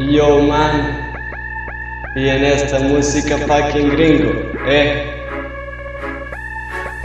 Yo man, y en esta música fucking gringo,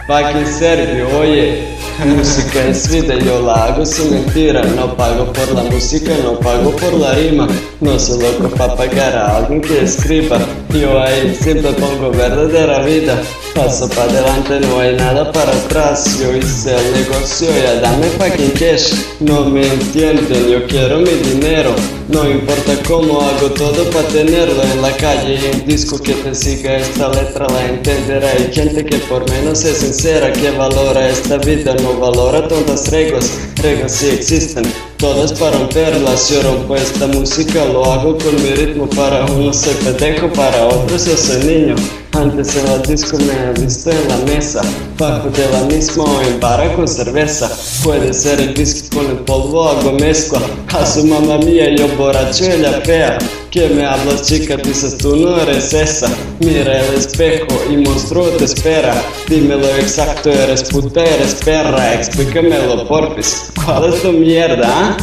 fucking serbio, oye. Música es vida, yo la hago sin mentira. No pago por la música, no pago por la rima. No soy loco para pagar a alguien que escriba. Yo ahí siempre pongo verdadera vida. Paso para adelante, no hay nada para atrás. Yo hice el negocio, ya dame fucking cash. No me entienden, yo quiero mi dinero. No importa cómo, hago todo para tenerlo en la calle. Y un disco que te siga esta letra la entenderá. Hay gente que por menos es sincera, que valora esta vida, no valora tontas reglas. Reglas sí existen, todas para romperlas. Yo rompo esta música, lo hago con mi ritmo. Para unos soy pendejo, para otros yo soy niño. Antes en la disco me he visto en la mesa, bajo de la misma o en barra con cerveza. Puede ser el disco con el polvo, hago mezcla. A su mamá mía, yo borracho, ella fea. Que me hablas chica, dices tú no eres esa. Mira el espejo y monstruo te espera. Dímelo exacto, eres puta, eres perra. Explícamelo porfis, ¿cuál es tu mierda, ah?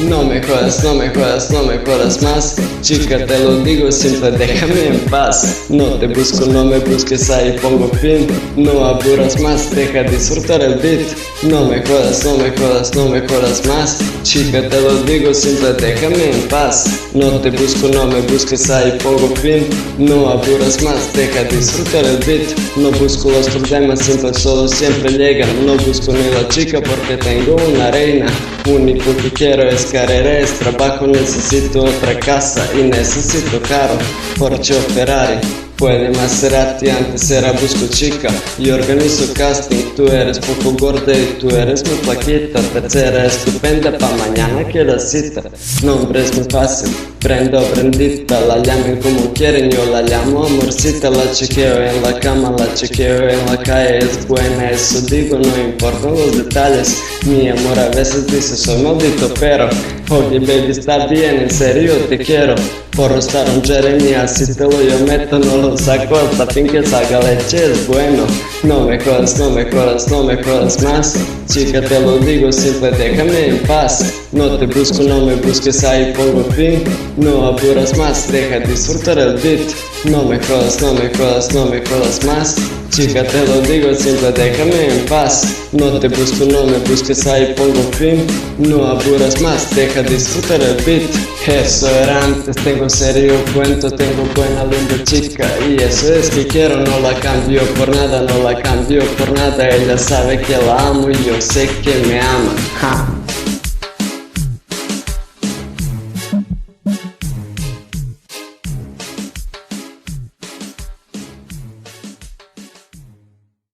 No me jodas, no me jodas, no me jodas más. Chica, te lo digo simple, déjame en paz. No te busco, no me busques, ahí pongo fin. No aburras más, deja disfrutar el beat. No me jodas, no me jodas, no me jodas más. Chica, te lo digo simple, déjame en paz. No te busco, no me busques, ahí pongo fin. No aburras más, deja disfrutar el beat. No busco los problemas, simple, solo siempre llegan. No busco ni la chica porque tengo una reina. Único que quiero es carreras, trabajo, necesito otra casa y necesito carro, Porsche o Ferrari. Puede Maserati, antes era busco chica y organizo casting. Tú eres poco gorda y tú eres muy flaquita. Tercera estupenda, pa' mañana que la cita. Nombre es muy fácil, prenda o prendita. La llamen como quieren, yo la llamo amorcita. La chequeo en la cama, la chequeo en la calle. Es buena, eso digo, no importan los detalles. Mi amor a veces dice soy maldito, pero oye baby, está bien, en serio te quiero. Por estar un Jeremy, así te lo yo meto, no lo saco hasta fin que salga leche, es bueno. No me jodas, no me jodas, no me jodas más. Chica, te lo digo simple, déjame en paz. No te busco, no me busques, ahí pongo fin. No aburras más, deja disfrutar el beat. No me jodas, no me jodas, no me jodas más. Chica, te lo digo simple, déjame en paz. No te busco, no me busques, ahí pongo fin. No aburras más, deja disfrutar el beat. Eso era antes, tengo serio cuento, tengo buena linda chica. Y eso es que quiero, no la cambio por nada, no la cambio por nada. Ella sabe que la amo y yo sé que me ama. Ja.